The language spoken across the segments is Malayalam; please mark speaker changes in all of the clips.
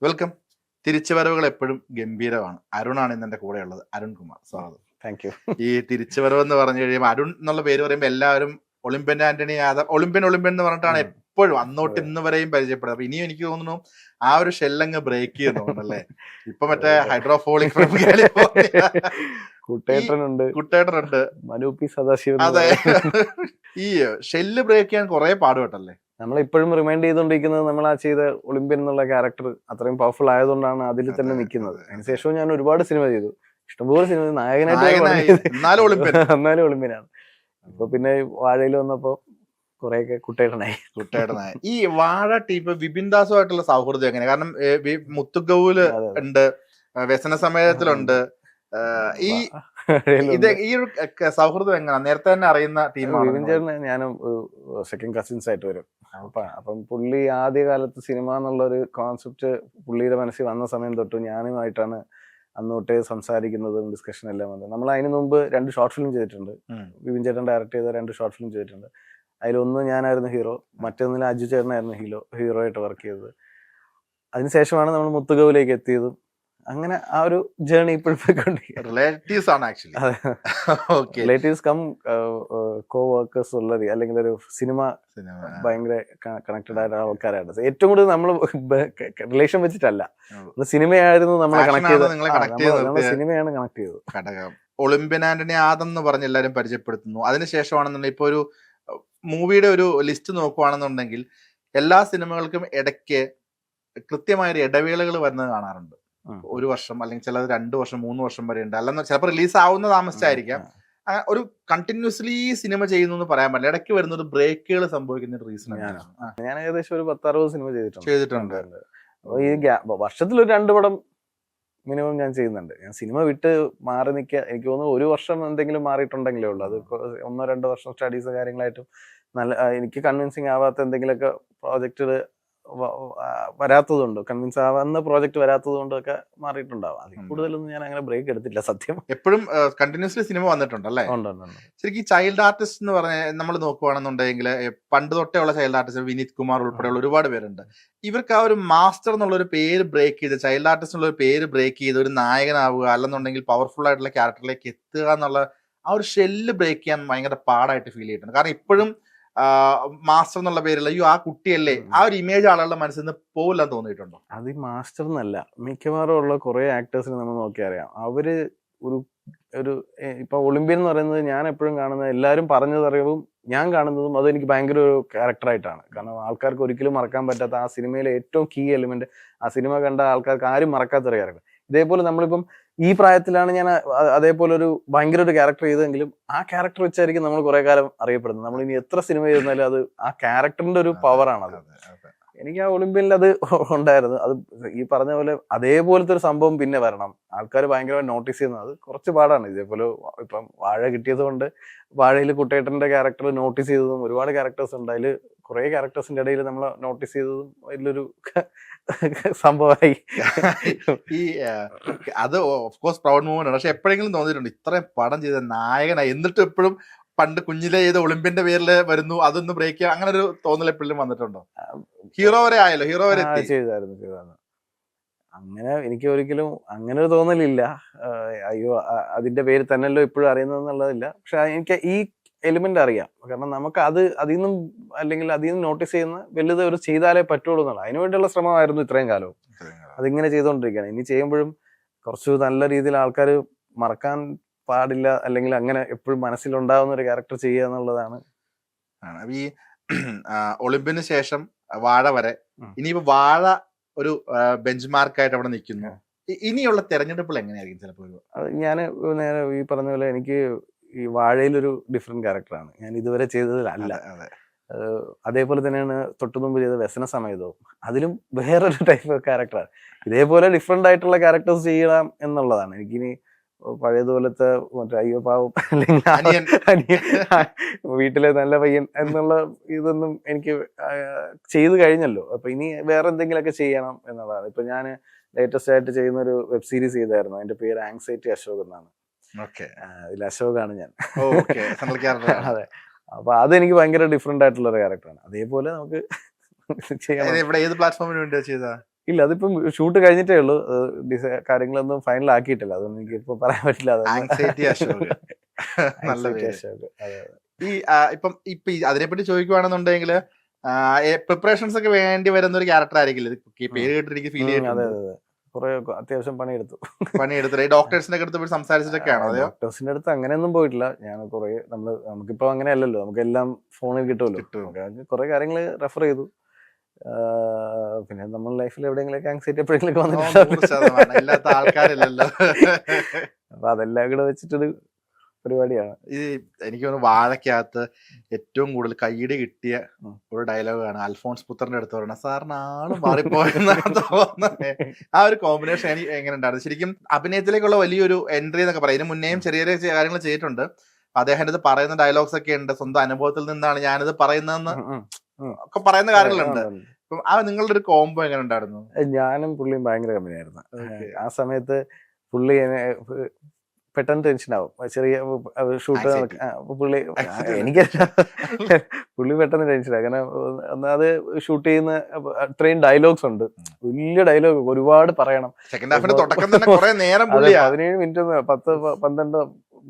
Speaker 1: വെൽക്കം. തിരിച്ചുവരവുകൾ എപ്പോഴും ഗംഭീരമാണ്. അരുണാണ് ഇന്ന് എൻ്റെ കൂടെയുള്ളത്. അരുൺ കുമാർ, സ്വാഗതം.
Speaker 2: Thank you.
Speaker 1: ഈ തിരിച്ചുവരവ് എന്ന് പറഞ്ഞു കഴിയുമ്പോൾ അരുൺ എന്നുള്ള പേര് പറയുമ്പോൾ എല്ലാവരും ഒളിമ്പ്യൻ ആന്റണി യാദവ്, ഒളിമ്പ്യൻ എന്ന് പറഞ്ഞിട്ടാണ് എപ്പോഴും അന്നോട്ട് ഇന്ന് വരെയും പരിചയപ്പെടുന്നത്. അപ്പൊ ഇനിയും എനിക്ക് തോന്നുന്നു ആ ഒരു ഷെല്ലങ്ങ് ബ്രേക്ക് ചെയ്യുന്നുണ്ടല്ലേ. ഇപ്പൊ മറ്റേ ഹൈഡ്രോഫോളിക് കുട്ടേട്ടനുണ്ട്,
Speaker 2: മനു പി സദാശിവൻ.
Speaker 1: അതെ. ഈ ഷെല്ല് ബ്രേക്ക് ചെയ്യാൻ കുറെ പാടുപെട്ടല്ലേ.
Speaker 2: നമ്മളിപ്പോഴും റിമൈൻഡ് ചെയ്തുകൊണ്ടിരിക്കുന്നത് നമ്മൾ ആ ചെയ്ത ഒളിമ്പ്യൻ എന്നുള്ള ക്യാരക്ടർ അത്രയും പവർഫുൾ ആയതുകൊണ്ടാണ് അതിൽ തന്നെ നിൽക്കുന്നത്. അതിനുശേഷവും ഞാൻ ഒരുപാട് സിനിമ ചെയ്തു, ഇഷ്ടംപോലെ സിനിമ നായകനായിട്ട്, എന്നാലും ഒളിമ്പ്യനാണ്. അപ്പൊ പിന്നെ വാഴയിൽ വന്നപ്പോ കുറെയൊക്കെ കുട്ടേട്ടനായി.
Speaker 1: ഈ വാഴ ടീപ്പ് വിപിൻ ദാസുമായിട്ടുള്ള സൗഹൃദം എങ്ങനെ? കാരണം മുത്തുഗൌല് ഉണ്ട്, വ്യസന സമയത്തിലുണ്ട്. ഈ ഒരു സൗഹൃദം എങ്ങനെ നേരത്തെ തന്നെ അറിയുന്ന ടീമാണ്?
Speaker 2: വിപിൻ ചേട്ടന് ഞാനും സെക്കൻഡ് കസിൻസ് ആയിട്ട് വരും. അപ്പം പുള്ളി ആദ്യകാലത്ത് സിനിമ എന്നുള്ളൊരു കോൺസെപ്റ്റ് പുള്ളിയുടെ മനസ്സിൽ വന്ന സമയം തൊട്ട് ഞാനുമായിട്ടാണ് അന്നോട്ടേ സംസാരിക്കുന്നതും ഡിസ്കഷൻ എല്ലാം വന്നത്. നമ്മൾ അതിന് മുമ്പ് 2 ഷോർട്ട് ഫിലിം ചെയ്തിട്ടുണ്ട്. വിപിൻ ചേട്ടൻ ഡയറക്ട് ചെയ്ത 2 ഷോർട്ട് ഫിലിം ചെയ്തിട്ടുണ്ട്. അതിലൊന്ന് ഞാനായിരുന്നു ഹീറോ, മറ്റൊന്നിൽ അജു ചേട്ടനായിരുന്നു ഹീറോ ആയിട്ട് വർക്ക് ചെയ്തത്. അതിനുശേഷമാണ് നമ്മൾ മുത്തുഗൌലേക്ക് എത്തിയതും. അങ്ങനെ ആ ഒരു ജേർണി ഇപ്പോഴും റിലേറ്റീവ്സ് കം കോ വർക്കേഴ്സ് ഉള്ളത്, അല്ലെങ്കിൽ ഒരു സിനിമ ഭയങ്കര കണക്റ്റഡ് ആയ ആൾക്കാരാണ്. ഏറ്റവും കൂടുതൽ നമ്മൾ റിലേഷൻ വെച്ചിട്ടല്ല, സിനിമയായിരുന്നു നമ്മളെ കണക്ട് ചെയ്തത്. സിനിമയാണ് കണക്ട് ചെയ്തത്.
Speaker 1: ഒളിമ്പ്യൻ ആന്റണി ആദം പറഞ്ഞ് എല്ലാവരും പരിചയപ്പെടുത്തുന്നു. അതിനുശേഷമാണെന്നുണ്ടെങ്കിൽ ഇപ്പൊ ഒരു മൂവിയുടെ ഒരു ലിസ്റ്റ് നോക്കുവാണെന്നുണ്ടെങ്കിൽ എല്ലാ സിനിമകൾക്കും ഇടയ്ക്ക് കൃത്യമായ ഇടവേളകൾ വരുന്നത് കാണാറുണ്ട്. 1 വർഷം, അല്ലെങ്കിൽ ചിലത് 2 വർഷം 3 വർഷം വരെ ഉണ്ട്. അല്ലെന്ന് ചിലപ്പോൾ റിലീസ് ആവുന്ന താമസിച്ചായിരിക്കാം. ഒരു കണ്ടിന്യൂസ്ലി സിനിമ ചെയ്യുന്നു എന്ന് പറയാൻ പറ്റില്ല. ഇടയ്ക്ക് വരുന്ന ഒരു ബ്രേക്കുകൾ സംഭവിക്കുന്ന റീസൺ.
Speaker 2: ഞാൻ ഏകദേശം ഒരു 10-60 സിനിമ ചെയ്തിട്ടുണ്ട്. അപ്പൊ ഈ വർഷത്തിലൊരു 2 പടം മിനിമം ഞാൻ ചെയ്യുന്നുണ്ട്. ഞാൻ സിനിമ വിട്ട് മാറി നിൽക്കുക, എനിക്ക് തോന്നുന്നു 1 വർഷം എന്തെങ്കിലും മാറിയിട്ടുണ്ടെങ്കിലേ ഉള്ളൂ. അത് 1-2 വർഷം സ്റ്റഡീസ് കാര്യങ്ങളായിട്ടും നല്ല എനിക്ക് കൺവിൻസിങ് ആവാത്ത എന്തെങ്കിലുമൊക്കെ പ്രോജക്റ്റ് വരാത്തതുകൊണ്ട്, കൺവിൻസ് ആവുന്ന പ്രോജക്റ്റ് വരാത്തത് കൊണ്ടൊക്കെ മാറിയിട്ടുണ്ടാവും. അതിൽ കൂടുതലൊന്നും ഞാൻ അങ്ങനെ ബ്രേക്ക് എടുത്തില്ല സത്യം.
Speaker 1: എപ്പോഴും കണ്ടിന്യൂസ്ലി സിനിമ വന്നിട്ടുണ്ടല്ലേ? ശരിക്കും ചൈൽഡ് ആർട്ടിസ്റ്റ് എന്ന് പറഞ്ഞ നമ്മൾ നോക്കുവാണെന്നുണ്ടെങ്കിൽ പണ്ട് തൊട്ടേ ഉള്ള ചൈൽഡ് ആർട്ടിസ്റ്റ് വിനീത് കുമാർ ഉൾപ്പെടെയുള്ള ഒരുപാട് പേരുണ്ട്. ഇവർക്ക് ആ ഒരു മാസ്റ്റർ എന്നുള്ളൊരു പേര് ബ്രേക്ക് ചെയ്ത്, ചൈൽഡ് ആർട്ടിസ്റ്റ് എന്നുള്ള ഒരു പേര് ബ്രേക്ക് ചെയ്ത് ഒരു നായകനാവുക, അല്ലെന്നുണ്ടെങ്കിൽ പവർഫുൾ ആയിട്ടുള്ള ക്യാരക്ടറിലേക്ക് എത്തുക എന്നുള്ള ആ ഒരു ഷെല്ല് ബ്രേക്ക് ചെയ്യാൻ ഭയങ്കര പാടായിട്ട് ഫീൽ ചെയ്തിട്ടുണ്ട്. കാരണം ഇപ്പോഴും മാസ്റ്റർ എന്നുള്ള പേരിൽ അയ്യോ ആ കുട്ടിയല്ലേ, ആ ഒരു ഇമേജ് ആളുകളുടെ മനസ്സിൽ നിന്ന് പോകില്ലെന്ന് തോന്നിയിട്ടുണ്ടോ?
Speaker 2: അത് മാസ്റ്റർ എന്നല്ല, മിക്കവാറും ഉള്ള കുറെ ആക്ടേഴ്സിനെ നമ്മൾ നോക്കിയറിയാം. അവര് ഒരു ഇപ്പൊ ഒളിമ്പ്യൻ എന്ന് പറയുന്നത് ഞാൻ എപ്പോഴും കാണുന്നത്, എല്ലാവരും പറഞ്ഞതറിയവും ഞാൻ കാണുന്നതും അത് എനിക്ക് ഭയങ്കര ഒരു ക്യാരക്ടറായിട്ടാണ്. കാരണം ആൾക്കാർക്ക് ഒരിക്കലും മറക്കാൻ പറ്റാത്ത ആ സിനിമയിലെ ഏറ്റവും കീ എലിമെന്റ്, ആ സിനിമ കണ്ട ആൾക്കാർക്ക് ആരും മറക്കാത്തൊരു ക്യാരക്ടർ. ഇതേപോലെ നമ്മളിപ്പം ഈ പ്രായത്തിലാണ് ഞാൻ അതേപോലെ ഒരു ഭയങ്കര ഒരു ക്യാരക്ടർ ചെയ്തെങ്കിലും ആ ക്യാരക്ടർ വെച്ചായിരിക്കും നമ്മൾ കുറെ കാലം അറിയപ്പെടുന്നത്. നമ്മൾ ഇനി എത്ര സിനിമ ചെയ്താലും അത് ആ ക്യാരക്ടറിന്റെ ഒരു പവറാണ്. അത് എനിക്ക് ആ ഒളിമ്പ്യനിൽ അത് ഉണ്ടായിരുന്നു. അത് ഈ പറഞ്ഞ പോലെ അതേപോലത്തെ ഒരു സംഭവം പിന്നെ വരണം, ആൾക്കാർ ഭയങ്കരമായി നോട്ടീസ് ചെയ്യുന്നത്, അത് കുറച്ച് പാടാണ്. ഇതേപോലെ ഇപ്പം വാഴ കിട്ടിയത് കൊണ്ട് വാഴയിൽ കുട്ടേട്ടന്റെ ക്യാരക്ടർ നോട്ടീസ് ചെയ്തതും ഒരുപാട് ക്യാരക്ടേഴ്സ് ഉണ്ട്. അതിൽ കുറെ ക്യാരക്ടേഴ്സിന്റെ ഇടയിൽ നമ്മൾ നോട്ടീസ് ചെയ്തതും അതിലൊരു സംഭവമായി.
Speaker 1: ഈ അത് ഓഫ് കോഴ്സ് പ്രൗഡ് മൂവ്മെന്റ് ആണ്. പക്ഷെ എപ്പോഴെങ്കിലും തോന്നിയിട്ടുണ്ട് ഇത്രയും പടം ചെയ്ത നായകനായി, എന്നിട്ട് എപ്പോഴും പണ്ട് കുഞ്ഞിലെ ചെയ്ത ഒളിമ്പ്യന്റെ പേരിൽ വരുന്നു, അതൊന്ന് ബ്രേക്ക് ചെയ്യാം, അങ്ങനെ ഒരു തോന്നൽ എപ്പോഴും വന്നിട്ടുണ്ടോ? ഹീറോ വരെ ആയല്ലോ, ഹീറോ വരെ
Speaker 2: ചെയ്തായിരുന്നു. അങ്ങനെ എനിക്ക് ഒരിക്കലും അങ്ങനെ ഒരു തോന്നലില്ല. അയ്യോ അതിന്റെ പേര് തന്നെയല്ലോ ഇപ്പോഴും അറിയുന്നതെന്നുള്ളതില്ല. പക്ഷെ എനിക്ക് ഈ എലിമെന്റ് അറിയാം. കാരണം നമുക്ക് അതിൽ നിന്നും, അല്ലെങ്കിൽ അതിൽ നിന്ന് നോട്ടീസ് ചെയ്യുന്ന വലുത് ഒരു ചെയ്താലേ പറ്റുള്ളൂ എന്നുള്ള അതിനുവേണ്ടിയുള്ള ശ്രമമായിരുന്നു ഇത്രയും കാലവും. അതിങ്ങനെ ചെയ്തുകൊണ്ടിരിക്കുകയാണ്. ഇനി ചെയ്യുമ്പോഴും കുറച്ച് നല്ല രീതിയിൽ ആൾക്കാർ മറക്കാൻ പാടില്ല, അല്ലെങ്കിൽ അങ്ങനെ എപ്പോഴും മനസ്സിലുണ്ടാവുന്ന ഒരു ക്യാരക്ടർ ചെയ്യുക എന്നുള്ളതാണ്.
Speaker 1: ഈ ഒളിമ്പ്യന് ശേഷം വാഴ വരെ, ഇനിയിപ്പോ വാഴ ഒരു ബെഞ്ച് മാർക്കായിട്ട് അവിടെ നിൽക്കുന്നു. ഇനിയുള്ള തെരഞ്ഞെടുപ്പുകൾ എങ്ങനെയായിരിക്കും? ചിലപ്പോൾ
Speaker 2: ഞാൻ നേരെ ഈ പറഞ്ഞ പോലെ എനിക്ക് ഈ വാഴയിലൊരു ഡിഫറെന്റ് ക്യാരക്ടറാണ് ഞാൻ ഇതുവരെ ചെയ്തതിലല്ല. അതേപോലെ തന്നെയാണ് തൊട്ടുമുമ്പ് ചെയ്ത വ്യസന സമയത്തോ, അതിലും വേറൊരു ടൈപ്പ് ഓഫ് ക്യാരക്ടറാണ്. ഇതേപോലെ ഡിഫറെന്റ് ആയിട്ടുള്ള ക്യാരക്ടേഴ്സ് ചെയ്യണം എന്നുള്ളതാണ്. എനിക്കിനി പഴയതുപോലത്തെ മറ്റേ അയ്യോ പാവം, അല്ലെങ്കിൽ വീട്ടിലെ നല്ല പയ്യൻ എന്നുള്ള ഇതൊന്നും എനിക്ക് ചെയ്തു കഴിഞ്ഞല്ലോ. അപ്പൊ ഇനി വേറെ എന്തെങ്കിലുമൊക്കെ ചെയ്യണം എന്നുള്ളതാണ്. ഇപ്പൊ ഞാൻ ലേറ്റസ്റ്റ് ആയിട്ട് ചെയ്യുന്ന ഒരു വെബ് സീരീസ് ചെയ്തായിരുന്നു. അതിന്റെ പേര് ആങ്സൈറ്റി അശോക് എന്നാണ്. ഇതിൽ അശോകാണ് ഞാൻ. അതെ. അപ്പൊ അതെനിക്ക് ഭയങ്കര ഡിഫറെന്റ് ആയിട്ടുള്ള ഒരു ക്യാരക്ടറാണ്. അതേപോലെ നമുക്ക്
Speaker 1: ചെയ്യാം. ഏത് പ്ലാറ്റ്ഫോമിന് വേണ്ടി ചെയ്താ?
Speaker 2: ഇല്ല, അതിപ്പം ഷൂട്ട് കഴിഞ്ഞിട്ടേ ഉള്ളൂ. കാര്യങ്ങളൊന്നും ഫൈനൽ ആക്കിയിട്ടില്ല, അതൊന്നും എനിക്ക് ഇപ്പൊ പറയാൻ പറ്റില്ല.
Speaker 1: ആങ്സൈറ്റി അശോക്. നല്ല പേര്. ഈ ഇപ്പം അതിനെപ്പറ്റി ചോദിക്കുവാണെന്നുണ്ടെങ്കിൽ പ്രിപ്പറേഷൻസ് ഒക്കെ വേണ്ടി വരുന്ന ഒരു ക്യാരക്ടർ ആയിരിക്കില്ല ഈ പേര് കേട്ടിട്ട് എനിക്ക് ഫീൽ
Speaker 2: അതെ
Speaker 1: ചെയ്യുന്നത്.
Speaker 2: അതെ, കുറെ അത്യാവശ്യം പണിയെടുത്തു.
Speaker 1: ഈ ഡോക്ടേഴ്സിന്റെ അടുത്ത് പോയി സംസാരിച്ചിട്ടൊക്കെയാണോ? അതെയോ?
Speaker 2: ഡോക്ടേഴ്സിന്റെ അടുത്ത് അങ്ങനെയൊന്നും പോയിട്ടില്ല. ഞാൻ കുറെ നമുക്കിപ്പോ അങ്ങനെ അല്ലല്ലോ, നമുക്കെല്ലാം ഫോണിൽ കിട്ടുമല്ലോ. കുറെ കാര്യങ്ങൾ റെഫർ ചെയ്തു. പിന്നെ നമ്മൾ ലൈഫിൽ എവിടെയെങ്കിലും ആങ്സൈറ്റി എപ്പോഴെങ്കിലും വന്നിട്ടുണ്ടാവും.
Speaker 1: ഇല്ലാത്ത ആൾക്കാരില്ലല്ലോ.
Speaker 2: അപ്പൊ അതെല്ലാം കൂടെ വെച്ചിട്ടൊരു പരിപാടിയാണ്.
Speaker 1: ഈ എനിക്ക് തോന്നുന്നു വാഴക്കകത്ത് ഏറ്റവും കൂടുതൽ കൈയ്യടി കിട്ടിയ ഒരു ഡയലോഗാണ് അൽഫോൺസ് പുത്രന്റെ അടുത്ത് പറയുന്നത്, സാറിന് ആളും മാറിപ്പോയെന്നാണ് തോന്നുന്നത്. ആ ഒരു കോമ്പിനേഷൻ എനിക്ക് എങ്ങനെ ഉണ്ടായിരുന്നു? ശരിക്കും അഭിനയത്തിലേക്കുള്ള വലിയൊരു എൻട്രി എന്നൊക്കെ പറയും. ഇതിന് മുന്നേയും ചെറിയ ചെറിയ കാര്യങ്ങൾ ചെയ്തിട്ടുണ്ട്. അദ്ദേഹത്തിന്റെ ഇത് പറയുന്ന ഡയലോഗ്സ് ഒക്കെ ഉണ്ട്, സ്വന്തം അനുഭവത്തിൽ നിന്നാണ് ഞാനിത് പറയുന്നതെന്ന് ഒക്കെ പറയുന്ന കാര്യങ്ങളുണ്ട്. അപ്പം ആ നിങ്ങളുടെ ഒരു കോംബോ എങ്ങനെ ഉണ്ടായിരുന്നു?
Speaker 2: ഞാനും പുള്ളിയും ഭയങ്കര കമ്പനിയായിരുന്നു ആ സമയത്ത്. പുള്ളി പെട്ടെന്ന് ടെൻഷൻ ആവും, ചെറിയ ഷൂട്ട് പുള്ളി പുള്ളി പെട്ടെന്ന് ടെൻഷനാവും. കാരണം ഒന്നാമത് ഷൂട്ട് ചെയ്യുന്ന അത്രയും ഡയലോഗ്സ് ഉണ്ട്, വലിയ ഡയലോഗ് ഒരുപാട് പറയണം. 17 മിനിറ്റ് 10-12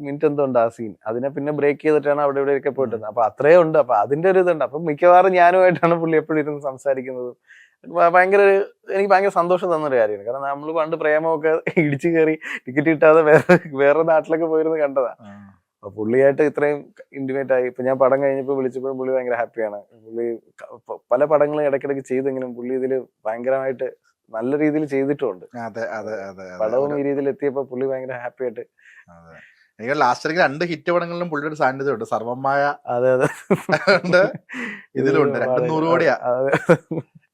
Speaker 2: മിനിറ്റ് എന്തോ ഉണ്ട് ആ സീൻ. അതിനെ പിന്നെ ബ്രേക്ക് ചെയ്തിട്ടാണ് അവിടെ ഇവിടെയൊക്കെ പോയിട്ടത്. അപ്പൊ അത്രയും ഉണ്ട്. അപ്പൊ അതിന്റെ ഒരു ഇതുണ്ട്. അപ്പൊ മിക്കവാറും ഞാനുമായിട്ടാണ് പുള്ളി എപ്പോഴും ഇരുന്ന് സംസാരിക്കുന്നത്. എനിക്ക് ഭയങ്കര സന്തോഷം തന്നൊരു കാര്യമാണ്. കാരണം നമ്മൾ പണ്ട് പ്രേമമൊക്കെ ഇടിച്ചു കയറി ടിക്കറ്റ് കിട്ടാതെ വേറെ നാട്ടിലൊക്കെ പോയിരുന്ന് കണ്ടതാ. അപ്പൊ പുള്ളിയായിട്ട് ഇത്രയും ഇന്റിമേറ്റ് ആയി. ഇപ്പൊ ഞാൻ പടം കഴിഞ്ഞപ്പോൾ വിളിച്ചപ്പോഴും പുള്ളി ഭയങ്കര ഹാപ്പിയാണ്. പുള്ളി പല പടങ്ങളും ഇടയ്ക്കിടയ്ക്ക് ചെയ്തെങ്കിലും പുള്ളി ഇതില് ഭയങ്കരമായിട്ട് നല്ല രീതിയിൽ ചെയ്തിട്ടുണ്ട്. പടവും ഈ രീതിയിൽ എത്തിയപ്പോ പുള്ളി ഭയങ്കര ഹാപ്പി ആയിട്ട്.
Speaker 1: എനിക്ക് ലാസ്റ്റ് 2 ഹിറ്റ് പടങ്ങളിലും പുള്ളിയുടെ സാന്നിധ്യം ഉണ്ട്. സർവമായ ഇതിലുണ്ട്. 200 കോടിയാ.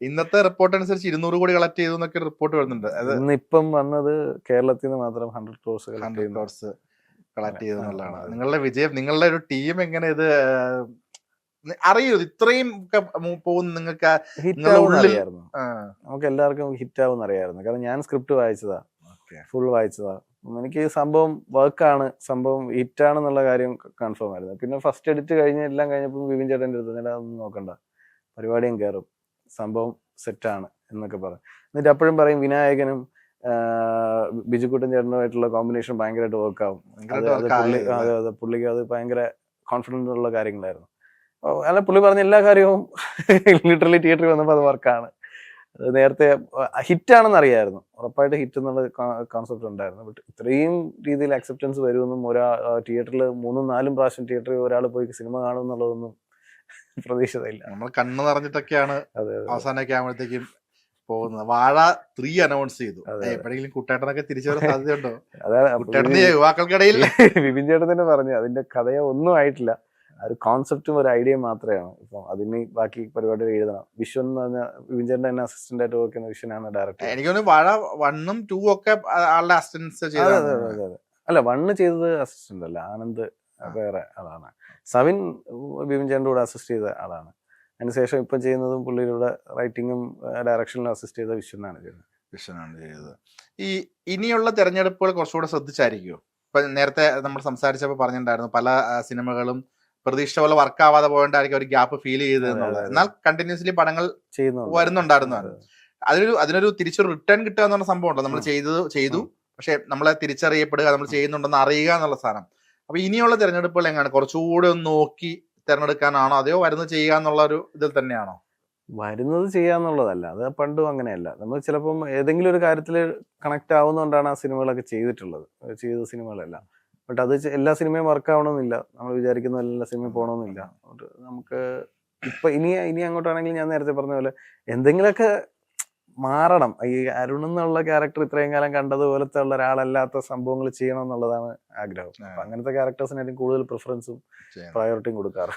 Speaker 1: ഇന്നത്തെ റിപ്പോർട്ട് അനുസരിച്ച് 200 കോടി കളക്ട് ചെയ്തു എന്നൊക്കെ റിപ്പോർട്ട് വരുന്നുണ്ട്.
Speaker 2: ഇപ്പം വന്നത് കേരളത്തിൽ നിന്ന് മാത്രം 100 crores
Speaker 1: കളക്ട് ചെയ്തു എന്നുള്ളതാണ് നിങ്ങളുടെ വിജയം. നിങ്ങളുടെ ഒരു ടീം എങ്ങനെ ഇത് അറിയൂ ഇത്രയും പോകുന്ന നിങ്ങൾക്ക്
Speaker 2: നമുക്ക് എല്ലാവർക്കും ഹിറ്റ് ആവും അറിയായിരുന്നു. കാരണം ഞാൻ സ്ക്രിപ്റ്റ് വായിച്ചതാ, ഫുൾ വായിച്ചതാ. എനിക്ക് സംഭവം വർക്കാണ്, സംഭവം ഹിറ്റാണെന്നുള്ള കാര്യം കൺഫേം ആയിരുന്നു. പിന്നെ ഫസ്റ്റ് എഡിറ്റ് കഴിഞ്ഞ് എല്ലാം കഴിഞ്ഞപ്പോൾ വിപിൻ ചേട്ടൻ്റെ അടുത്ത് അതൊന്നും നോക്കണ്ട, പരിപാടിയും കയറും, സംഭവം സെറ്റാണ് എന്നൊക്കെ പറയും. എന്നിട്ട് അപ്പോഴും പറയും വിനായകനും ബിജുക്കുട്ടൻ ചേട്ടനുമായിട്ടുള്ള കോമ്പിനേഷൻ ഭയങ്കരമായിട്ട് വർക്കാവും. പുള്ളിക്ക് അത് ഭയങ്കര കോൺഫിഡൻസ് ഉള്ള കാര്യങ്ങളായിരുന്നു. അല്ല, പുള്ളി പറഞ്ഞ എല്ലാ കാര്യവും ലിറ്ററലി തിയേറ്ററിൽ വന്നപ്പോൾ അത് വർക്കാണ്. നേരത്തെ ഹിറ്റാണെന്ന് അറിയായിരുന്നു, ഉറപ്പായിട്ട് ഹിറ്റ് എന്നുള്ള കോൺസെപ്റ്റ് ഉണ്ടായിരുന്നു. ബട്ട് ഇത്രയും രീതിയിൽ അക്സെപ്റ്റൻസ് വരുമെന്നും തിയേറ്ററിൽ 3-4 പ്രാവശ്യം തിയേറ്ററിൽ ഒരാൾ പോയി സിനിമ കാണും എന്നുള്ളതൊന്നും പ്രതീക്ഷിതയില്ല.
Speaker 1: നമ്മൾ കണ്ണ് നിറഞ്ഞിട്ടൊക്കെയാണ് അവസാനമൊക്കെ ആകുമ്പോഴത്തേക്കും പോകുന്നത്. വാഴ 3 അനൗൺസ് ചെയ്തു. എപ്പോഴെങ്കിലും കുട്ടേട്ടനൊക്കെ തിരിച്ചു വരാൻ സാധ്യതയുണ്ടോ?
Speaker 2: അതാണ്
Speaker 1: യുവാക്കൾക്കിടയിൽ
Speaker 2: വിപിൻ ചേട്ടൻ തന്നെ പറഞ്ഞു, അതിന്റെ കഥയോ ഒന്നും ആയിട്ടില്ല, ഒരു കോൺസെപ്റ്റും ഒരു ഐഡിയയും മാത്രമാണ്. ഇപ്പം അതിന് ബാക്കി പരിപാടികൾ എഴുതണം. വിശ്വൻ എന്ന് പറഞ്ഞ വിപിൻ ചേട്ടൻ തന്നെ അസിസ്റ്റന്റ് ആയിട്ട് വർക്ക് ചെയ്യുന്ന വിശ്വനാണ് ഡയറക്ടർ.
Speaker 1: എനിക്ക് തോന്നുന്നു വാഴ 1ഉം 2ഉം ഒക്കെ ആളുടെ അസിസ്റ്റൻസ് ചെയ്തത്.
Speaker 2: അല്ല, 1 ചെയ്തത് അസിസ്റ്റന്റ് അല്ല, ആനന്ദ് വേറെ ആളാണ്. സവിൻ വിപിൻ ചേട്ടൻ്റെ കൂടെ അസിസ്റ്റ് ചെയ്ത ആളാണ്. അതിനുശേഷം ഇപ്പം ചെയ്യുന്നതും പുള്ളിയുടെ റൈറ്റിങ്ങും ഡയറക്ഷനിലും അസിസ്റ്റ് ചെയ്ത വിശ്വനാണ്
Speaker 1: ചെയ്തത്. ഈ ഇനിയുള്ള തെരഞ്ഞെടുപ്പുകൾ കുറച്ചുകൂടെ ശ്രദ്ധിച്ചായിരിക്കുമോ? ഇപ്പൊ നേരത്തെ നമ്മൾ സംസാരിച്ചപ്പോൾ പറഞ്ഞിട്ടുണ്ടായിരുന്നു പല സിനിമകളും പ്രതീക്ഷ പോലെ വർക്ക് ആവാതെ പോകണ്ടായിരിക്കും ഒരു ഗ്യാപ്പ് ഫീൽ ചെയ്തതെന്നുള്ളത്. എന്നാൽ കണ്ടിന്യൂസ്ലി പടങ്ങൾ വരുന്നുണ്ടായിരുന്നതാണ്. അതിനൊരു തിരിച്ചൊരു റിട്ടേൺ കിട്ടുക എന്നുള്ള സംഭവം ഉണ്ടോ? നമ്മൾ ചെയ്തു പക്ഷെ നമ്മളെ തിരിച്ചറിയപ്പെടുക, നമ്മൾ ചെയ്യുന്നുണ്ടെന്ന് അറിയുക എന്നുള്ള സാധനം. അപ്പൊ ഇനിയുള്ള തെരഞ്ഞെടുപ്പുകൾ എങ്ങനെയാണ്? കുറച്ചുകൂടെ ഒന്ന് നോക്കി തിരഞ്ഞെടുക്കാനാണോ, അതെയോ വരുന്നത് ചെയ്യുക എന്നുള്ള ഒരു ഇതിൽ തന്നെയാണോ?
Speaker 2: വരുന്നത് ചെയ്യാന്നുള്ളതല്ല, അത് പണ്ടും അങ്ങനെയല്ല. നമ്മൾ ചിലപ്പം ഏതെങ്കിലും ഒരു കാര്യത്തിൽ കണക്ട് ആവുന്നതുകൊണ്ടാണ് ആ സിനിമകളൊക്കെ ചെയ്ത സിനിമകളെല്ലാം. ബട്ട് അത് എല്ലാ സിനിമയും വർക്ക് ആവണമെന്നില്ല, നമ്മൾ വിചാരിക്കുന്ന എല്ലാ സിനിമയും പോകണമെന്നില്ല. നമുക്ക് ഇപ്പൊ ഇനി അങ്ങോട്ടാണെങ്കിൽ ഞാൻ നേരത്തെ പറഞ്ഞ പോലെ എന്തെങ്കിലുമൊക്കെ മാറണം. ഈ അരുൺ എന്നുള്ള ക്യാരക്ടർ ഇത്രയും കാലം കണ്ടതുപോലത്തെ ഉള്ള ഒരാളല്ലാത്ത സംഭവങ്ങൾ ചെയ്യണം എന്നുള്ളതാണ് ആഗ്രഹം. അപ്പൊ അങ്ങനത്തെ ക്യാരക്ടേഴ്സിനായിരിക്കും കൂടുതൽ പ്രിഫറൻസും പ്രയോറിറ്റിയും കൊടുക്കാറ്.